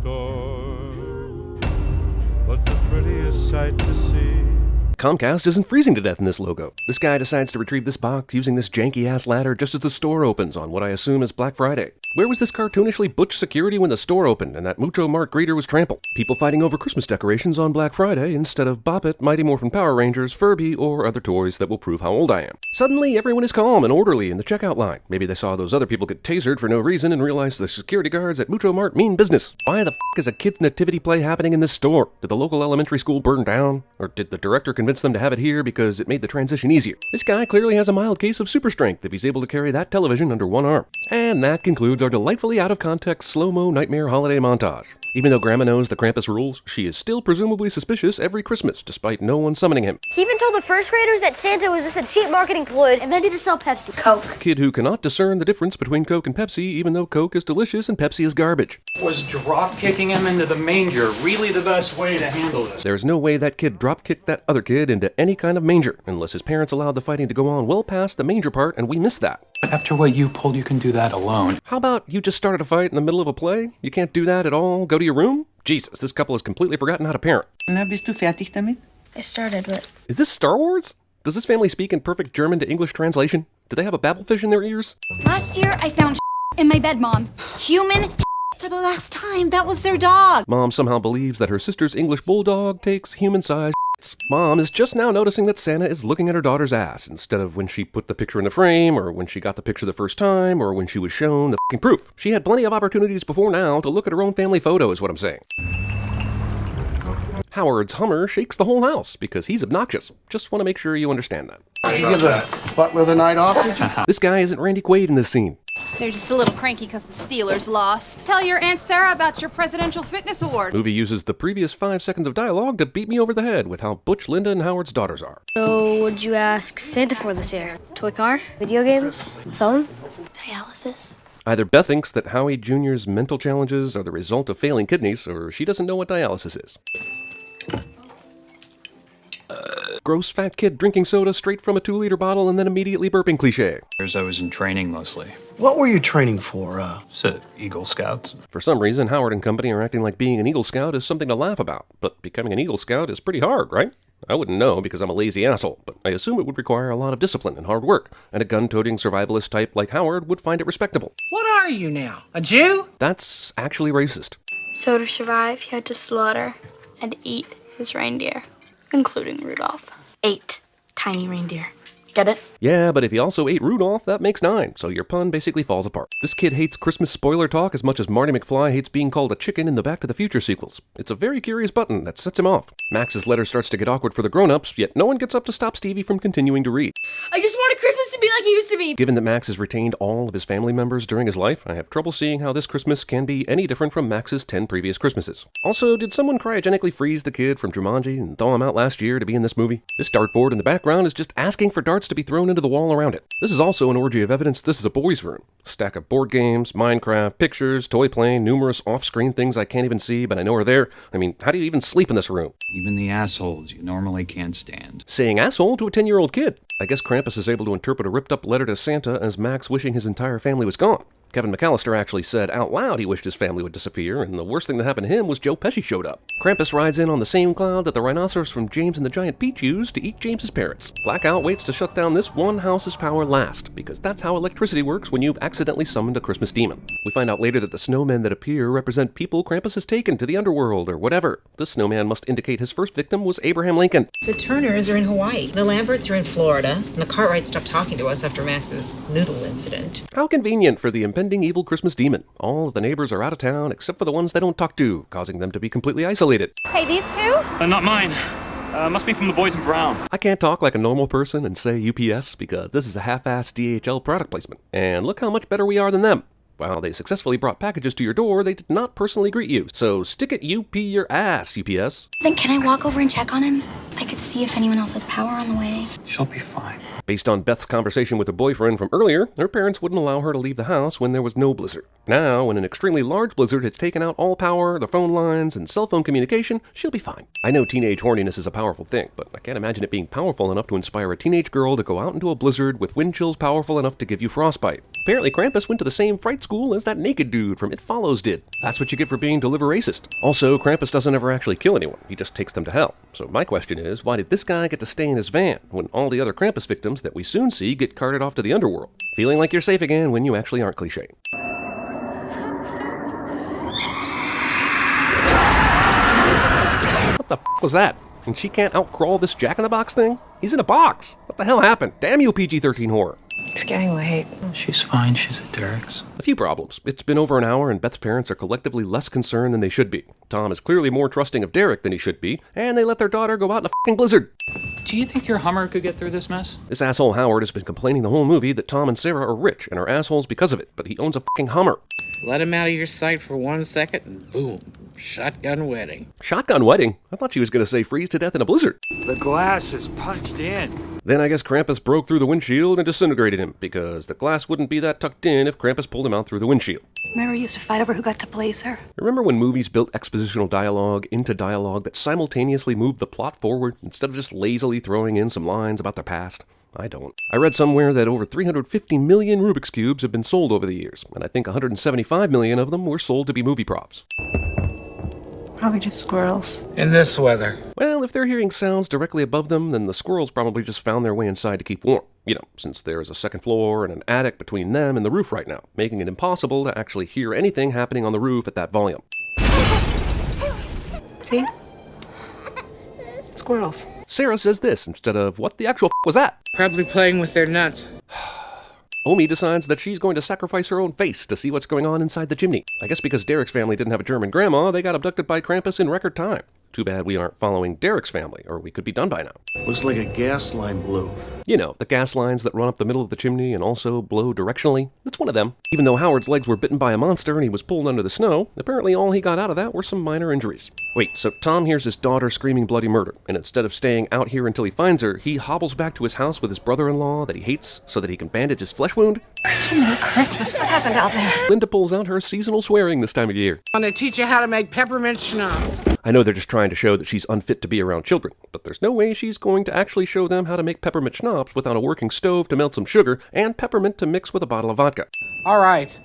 store, but the prettiest sight to see. Comcast isn't freezing to death in this logo. This guy decides to retrieve this box using this janky-ass ladder just as the store opens on what I assume is Black Friday. Where was this cartoonishly butch security when the store opened and that Mucho Mart greeter was trampled? People fighting over Christmas decorations on Black Friday instead of Bop It, Mighty Morphin Power Rangers, Furby, or other toys that will prove how old I am. Suddenly, everyone is calm and orderly in the checkout line. Maybe they saw those other people get tasered for no reason and realized the security guards at Mucho Mart mean business. Why the f*** is a kid's nativity play happening in this store? Did the local elementary school burn down? Or did the director convince them to have it here because it made the transition easier? This guy clearly has a mild case of super strength if he's able to carry that television under one arm. And that concludes our delightfully out-of-context slow-mo nightmare holiday montage. Even though Grandma knows the Krampus rules, she is still presumably suspicious every Christmas, despite no one summoning him. He even told the first graders that Santa was just a cheap marketing ploy and invented to sell Pepsi. Coke. Kid who cannot discern the difference between Coke and Pepsi, even though Coke is delicious and Pepsi is garbage. Was drop-kicking him into the manger really the best way to handle this? There's no way that kid drop-kicked that other kid into any kind of manger, unless his parents allowed the fighting to go on well past the manger part and we missed that. After what you pulled, you can do that alone. How about you just started a fight in the middle of a play? You can't do that at all? Go to your room? Jesus, this couple has completely forgotten how to parent. Na, bist du fertig damit? I started, but... Is this Star Wars? Does this family speak in perfect German to English translation? Do they have a babblefish in their ears? Last year, I found in my bed, Mom. Human. For the last time, that was their dog. Mom somehow believes that her sister's English bulldog takes human-sized shits. Mom is just now noticing that Santa is looking at her daughter's ass instead of when she put the picture in the frame, or when she got the picture the first time, or when she was shown the f***ing proof. She had plenty of opportunities before now to look at her own family photo, is what I'm saying. Howard's Hummer shakes the whole house because he's obnoxious. Just want to make sure you understand that. You give the butler the night off, did you? This guy isn't Randy Quaid in this scene. They're just a little cranky because the Steelers lost. Tell your Aunt Sarah about your Presidential Fitness Award. Movie uses the previous 5 seconds of dialogue to beat me over the head with how butch Linda and Howard's daughters are. So, what'd you ask Santa for this year? Toy car? Video games? Phone? Dialysis? Either Beth thinks that Howie Jr.'s mental challenges are the result of failing kidneys, or she doesn't know what dialysis is. Gross fat kid drinking soda straight from a 2-liter bottle and then immediately burping cliche. I was in training mostly. What were you training for, So, Eagle Scouts. For some reason, Howard and company are acting like being an Eagle Scout is something to laugh about. But becoming an Eagle Scout is pretty hard, right? I wouldn't know because I'm a lazy asshole, but I assume it would require a lot of discipline and hard work, and a gun-toting survivalist type like Howard would find it respectable. What are you now, a Jew? That's actually racist. So to survive, he had to slaughter and eat his reindeer, including Rudolph. 8 tiny reindeer. Get it? Yeah, but if he also ate Rudolph, that makes 9, so your pun basically falls apart. This kid hates Christmas spoiler talk as much as Marty McFly hates being called a chicken in the Back to the Future sequels. It's a very curious button that sets him off. Max's letter starts to get awkward for the grown-ups, yet no one gets up to stop Stevie from continuing to read. I just wanted Christmas to be like it used to be. Given that Max has retained all of his family members during his life, I have trouble seeing how this Christmas can be any different from Max's 10 previous Christmases. Also, did someone cryogenically freeze the kid from Jumanji and thaw him out last year to be in this movie? This dartboard in the background is just asking for darts to be thrown into the wall around it. This is also an orgy of evidence this is a boy's room. A stack of board games, Minecraft, pictures, toy plane, numerous off-screen things I can't even see, but I know are there. I mean, how do you even sleep in this room? Even the assholes you normally can't stand. Saying asshole to a 10-year-old kid. I guess Krampus is able to interpret a ripped-up letter to Santa as Max wishing his entire family was gone. Kevin McAllister actually said out loud he wished his family would disappear, and the worst thing that happened to him was Joe Pesci showed up. Krampus rides in on the same cloud that the rhinoceros from James and the Giant Peach used to eat James's parrots. Blackout waits to shut down this one house's power last, because that's how electricity works when you've accidentally summoned a Christmas demon. We find out later that the snowmen that appear represent people Krampus has taken to the underworld, or whatever. This snowman must indicate his first victim was Abraham Lincoln. The Turners are in Hawaii. The Lamberts are in Florida. And the Cartwrights stopped talking to us after Max's noodle incident. How convenient for the impending evil Christmas demon. All of the neighbors are out of town except for the ones they don't talk to, causing them to be completely isolated. Hey, these two? Not mine. Must be from the boys in brown. I can't talk like a normal person and say UPS because this is a half-assed DHL product placement. And look how much better we are than them. While they successfully brought packages to your door, they did not personally greet you. So stick it UP your ass, UPS. Then can I walk over and check on him? I could see if anyone else has power on the way. She'll be fine. Based on Beth's conversation with her boyfriend from earlier, her parents wouldn't allow her to leave the house when there was no blizzard. Now, when an extremely large blizzard has taken out all power, the phone lines, and cell phone communication, she'll be fine. I know teenage horniness is a powerful thing, but I can't imagine it being powerful enough to inspire a teenage girl to go out into a blizzard with wind chills powerful enough to give you frostbite. Apparently, Krampus went to the same fright school as that naked dude from It Follows did. That's what you get for being deliver racist. Also, Krampus doesn't ever actually kill anyone. He just takes them to hell. So my question is, why did this guy get to stay in his van when all the other Krampus victims that we soon see get carted off to the underworld? Feeling like you're safe again when you actually aren't cliché. What the f was that? And she can't outcrawl this Jack-in-the-Box thing? He's in a box! What the hell happened? Damn you, PG-13 horror! It's getting late. She's fine. She's at Derek's. A few problems. It's been over an hour and Beth's parents are collectively less concerned than they should be. Tom is clearly more trusting of Derek than he should be, and they let their daughter go out in a f***ing blizzard. Do you think your Hummer could get through this mess? This asshole Howard has been complaining the whole movie that Tom and Sarah are rich and are assholes because of it, but he owns a f***ing Hummer. Let him out of your sight for 1 second and boom, shotgun wedding. Shotgun wedding? I thought she was going to say freeze to death in a blizzard. The glass is punched in. Then I guess Krampus broke through the windshield and disintegrated him, because the glass wouldn't be that tucked in if Krampus pulled him out through the windshield. Remember we used to fight over who got to blaze her? Remember when movies built expositional dialogue into dialogue that simultaneously moved the plot forward instead of just lazily throwing in some lines about their past? I don't. I read somewhere that over 350 million Rubik's Cubes have been sold over the years, and I think 175 million of them were sold to be movie props. Probably just squirrels. In this weather. Well, if they're hearing sounds directly above them, then the squirrels probably just found their way inside to keep warm. You know, since there's a second floor and an attic between them and the roof right now, making it impossible to actually hear anything happening on the roof at that volume. See? Squirrels. Sarah says this instead of, what the actual f*** was that? Probably playing with their nuts. Omi decides that she's going to sacrifice her own face to see what's going on inside the chimney. I guess because Derek's family didn't have a German grandma, they got abducted by Krampus in record time. Too bad we aren't following Derek's family, or we could be done by now. Looks like a gas line blew. You know, the gas lines that run up the middle of the chimney and also blow directionally. It's one of them. Even though Howard's legs were bitten by a monster and he was pulled under the snow, apparently all he got out of that were some minor injuries. Wait, so Tom hears his daughter screaming bloody murder, and instead of staying out here until he finds her, he hobbles back to his house with his brother-in-law that he hates so that he can bandage his flesh wound? You know, Christmas, what happened out there? Linda pulls out her seasonal swearing this time of year. I'm gonna teach you how to make peppermint schnapps. I know they're just trying to show that she's unfit to be around children, but there's no way she's going to actually show them how to make peppermint schnapps without a working stove to melt some sugar and peppermint to mix with a bottle of vodka. All right,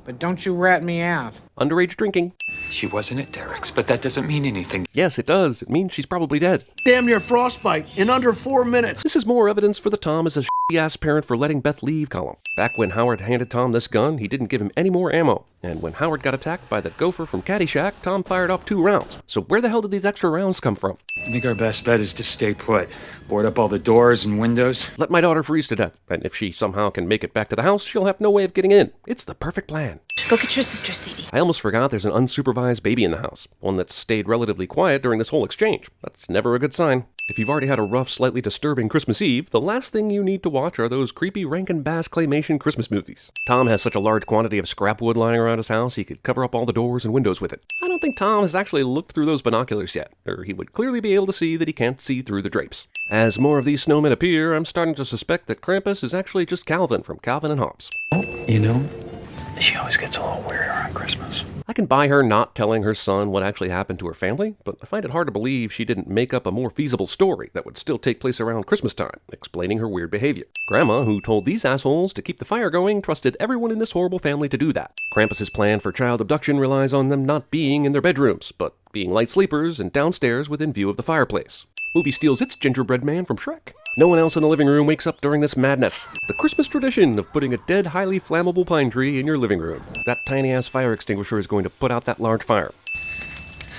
but don't you rat me out. Underage drinking. She wasn't at Derek's, but that doesn't mean anything. Yes, it does. It means she's probably dead. Damn near frostbite in under 4 minutes. This is more evidence for the Tom is a shitty-ass parent for letting Beth leave column. Back when Howard handed Tom this gun, he didn't give him any more ammo. And when Howard got attacked by the gopher from Caddyshack, Tom fired off 2 rounds. So where the hell did these extra rounds come from? I think our best bet is to stay put. Board up all the doors and windows. Let my daughter freeze to death, and if she somehow can make it back to the house, she'll have no way of getting in. It's the perfect plan. Go get your sister, Stevie. I almost forgot there's an unsupervised baby in the house, one that's stayed relatively quiet during this whole exchange. That's never a good sign. If you've already had a rough, slightly disturbing Christmas Eve, the last thing you need to watch are those creepy Rankin Bass claymation Christmas movies. Tom has such a large quantity of scrap wood lying around his house, he could cover up all the doors and windows with it. I don't think Tom has actually looked through those binoculars yet, or he would clearly be able to see that he can't see through the drapes. As more of these snowmen appear, I'm starting to suspect that Krampus is actually just Calvin from Calvin and Hobbes. You know, she always gets a little weird around Christmas. I can buy her not telling her son what actually happened to her family, but I find it hard to believe she didn't make up a more feasible story that would still take place around Christmas time, explaining her weird behavior. Grandma, who told these assholes to keep the fire going, trusted everyone in this horrible family to do that. Krampus's plan for child abduction relies on them not being in their bedrooms, but being light sleepers and downstairs within view of the fireplace. Movie steals its gingerbread man from Shrek. No one else in the living room wakes up during this madness. The Christmas tradition of putting a dead, highly flammable pine tree in your living room. That tiny-ass fire extinguisher is going to put out that large fire.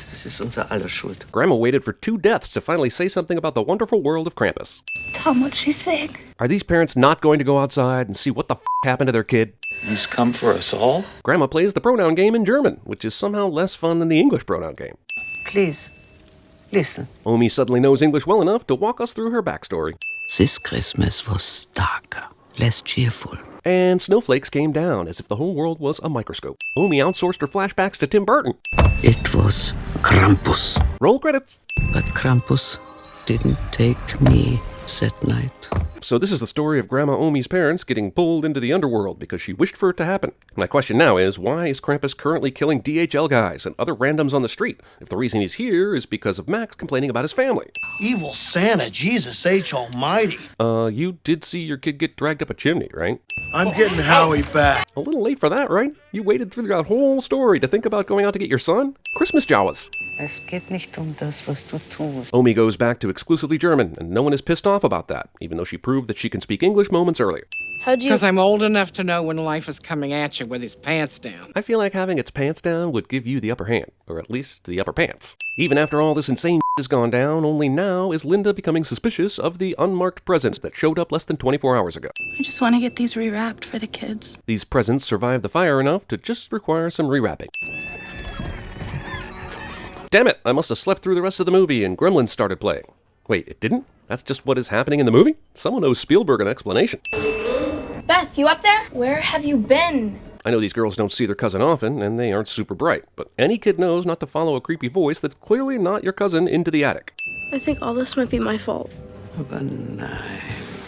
Das ist unser aller Schuld. Grandma waited for 2 deaths to finally say something about the wonderful world of Krampus. Tom, what's she saying? Are these parents not going to go outside and see what the f*** happened to their kid? He's come for us all? Grandma plays the pronoun game in German, which is somehow less fun than the English pronoun game. Please, listen. Omi suddenly knows English well enough to walk us through her backstory. This Christmas was darker, less cheerful. And snowflakes came down as if the whole world was a microscope. Omi outsourced her flashbacks to Tim Burton. It was Krampus. Roll credits. But Krampus didn't take me that night. So this is the story of Grandma Omi's parents getting pulled into the underworld because she wished for it to happen. My question now is, why is Krampus currently killing DHL guys and other randoms on the street, if the reason he's here is because of Max complaining about his family? Evil Santa, Jesus H. Almighty. You did see your kid get dragged up a chimney, right? I'm getting Howie back. A little late for that, right? You waited through that whole story to think about going out to get your son? Christmas Jawas. Es geht nicht das, was du tust. Omi goes back to exclusively German, and no one is pissed off about that, even though she proved that she can speak English moments earlier. Because I'm old enough to know when life is coming at you with his pants down. I feel like having its pants down would give you the upper hand, or at least the upper pants. Even after all this insane has gone down, only now is Linda becoming suspicious of the unmarked presents that showed up less than 24 hours ago. I just want to get these rewrapped for the kids. These presents survived the fire enough to just require some rewrapping. Damn it, I must have slept through the rest of the movie and Gremlins started playing. Wait, it didn't? That's just what is happening in the movie? Someone owes Spielberg an explanation. Beth, you up there? Where have you been? I know these girls don't see their cousin often, and they aren't super bright, but any kid knows not to follow a creepy voice that's clearly not your cousin into the attic. I think all this might be my fault.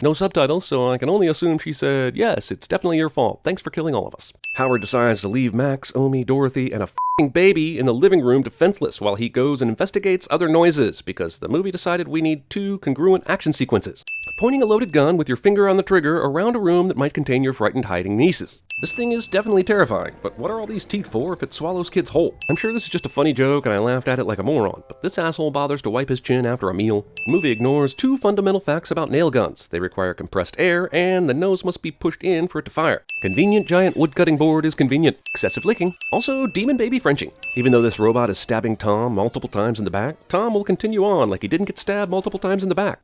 No subtitles, so I can only assume she said, yes, it's definitely your fault. Thanks for killing all of us. Howard decides to leave Max, Omi, Dorothy, and a f***ing baby in the living room defenseless while he goes and investigates other noises because the movie decided we need 2 congruent action sequences. Pointing a loaded gun with your finger on the trigger around a room that might contain your frightened hiding nieces. This thing is definitely terrifying, but what are all these teeth for if it swallows kids whole? I'm sure this is just a funny joke and I laughed at it like a moron, but this asshole bothers to wipe his chin after a meal. The movie ignores 2 fundamental facts about nail guns. They require compressed air, and the nose must be pushed in for it to fire. Convenient giant wood-cutting board is convenient. Excessive licking. Also, demon baby Frenching. Even though this robot is stabbing Tom multiple times in the back, Tom will continue on like he didn't get stabbed multiple times in the back.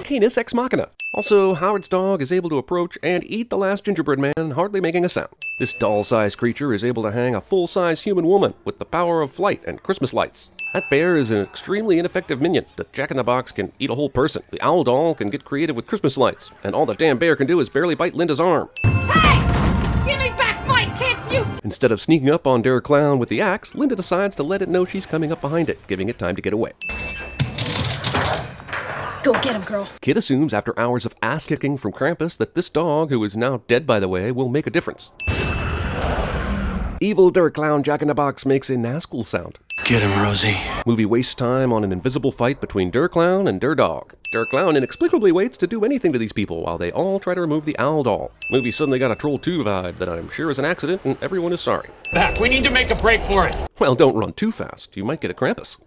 Canis ex machina. Also, Howard's dog is able to approach and eat the last gingerbread man, hardly making a sound. This doll-sized creature is able to hang a full-size human woman with the power of flight and Christmas lights. That bear is an extremely ineffective minion. The Jack-in-the-Box can eat a whole person. The owl doll can get creative with Christmas lights. And all the damn bear can do is barely bite Linda's arm. Hey! Give me back my kids, you... Instead of sneaking up on Der Clown with the axe, Linda decides to let it know she's coming up behind it, giving it time to get away. Go get him, girl. Kid assumes after hours of ass-kicking from Krampus that this dog, who is now dead by the way, will make a difference. Evil Der Clown Jack-in-the-Box makes a Nazgul sound. Get him, Rosie. Movie wastes time on an invisible fight between Der Clown and Der Dog. Der Clown inexplicably waits to do anything to these people while they all try to remove the owl doll. Movie suddenly got a Troll 2 vibe that I'm sure is an accident and everyone is sorry. Back, we need to make a break for it. Well, don't run too fast. You might get a Krampus.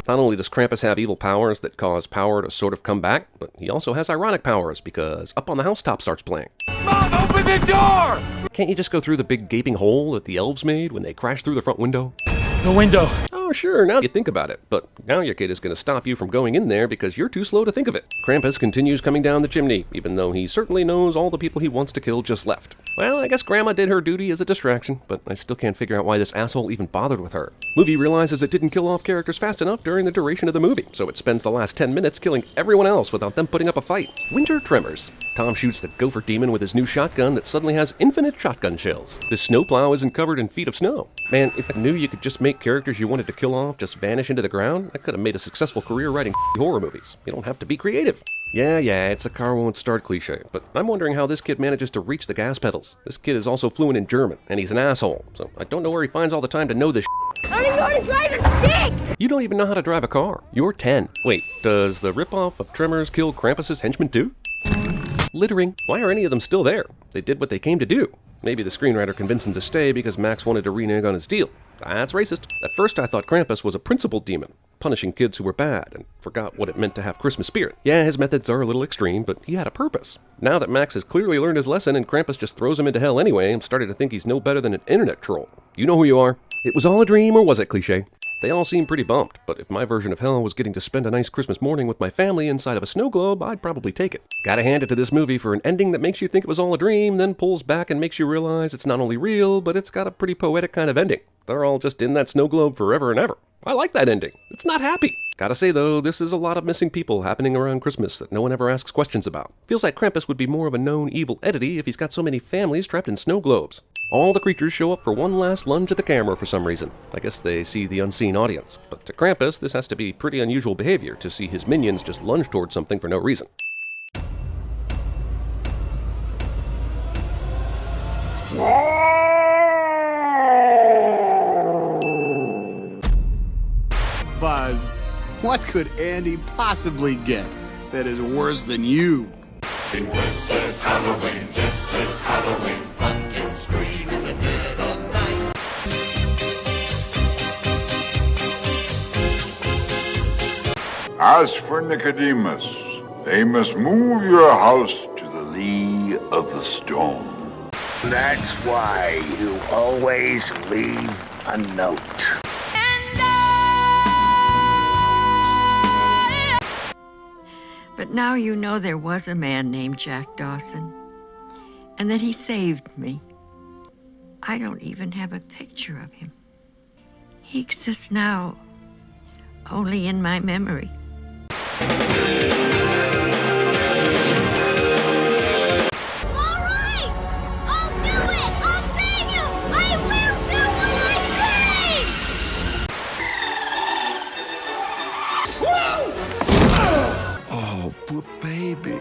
Not only does Krampus have evil powers that cause power to sort of come back, but he also has ironic powers because Up on the Housetop starts playing. Mom, open the door! Can't you just go through the big gaping hole that the elves made when they crashed through the front window? The window. Oh, sure, now you think about it, but now your kid is going to stop you from going in there because you're too slow to think of it. Krampus continues coming down the chimney, even though he certainly knows all the people he wants to kill just left. Well, I guess Grandma did her duty as a distraction, but I still can't figure out why this asshole even bothered with her. Movie realizes it didn't kill off characters fast enough during the duration of the movie, so it spends the last 10 minutes killing everyone else without them putting up a fight. Winter Tremors. Tom shoots the gopher demon with his new shotgun that suddenly has infinite shotgun shells. This snowplow isn't covered in feet of snow. Man, if I knew you could just make characters you wanted to kill off just vanish into the ground, I could have made a successful career writing horror movies. You don't have to be creative. Yeah, it's a car won't start cliche, but I'm wondering how this kid manages to reach the gas pedals. This kid is also fluent in German, and he's an asshole, so I don't know where he finds all the time to know this I don't even know how to drive a stick! You don't even know how to drive a car. You're 10. Wait, does the ripoff of Tremors kill Krampus's henchmen too? Littering. Why are any of them still there? They did what they came to do. Maybe the screenwriter convinced them to stay because Max wanted to renege on his deal. That's racist. At first I thought Krampus was a principled demon, punishing kids who were bad and forgot what it meant to have Christmas spirit. Yeah, his methods are a little extreme, but he had a purpose. Now that Max has clearly learned his lesson and Krampus just throws him into hell anyway, I'm starting to think he's no better than an internet troll. You know who you are. It was all a dream, or was it cliche? They all seem pretty bummed, but if my version of hell was getting to spend a nice Christmas morning with my family inside of a snow globe, I'd probably take it. Gotta hand it to this movie for an ending that makes you think it was all a dream, then pulls back and makes you realize it's not only real, but it's got a pretty poetic kind of ending. They're all just in that snow globe forever and ever. I like that ending. It's not happy. Gotta say though, this is a lot of missing people happening around Christmas that no one ever asks questions about. Feels like Krampus would be more of a known evil entity if he's got so many families trapped in snow globes. All the creatures show up for one last lunge at the camera for some reason. I guess they see the unseen audience. But to Krampus, this has to be pretty unusual behavior to see his minions just lunge towards something for no reason. Buzz, what could Andy possibly get that is worse than you? This is Halloween, this is Halloween. Pumpkins scream in the dead of night. As for Nicodemus, they must move your house to the lee of the stone. That's why you always leave a note. But now you know there was a man named Jack Dawson, and that he saved me. I don't even have a picture of him. He exists now, only in my memory. Oh, poor baby.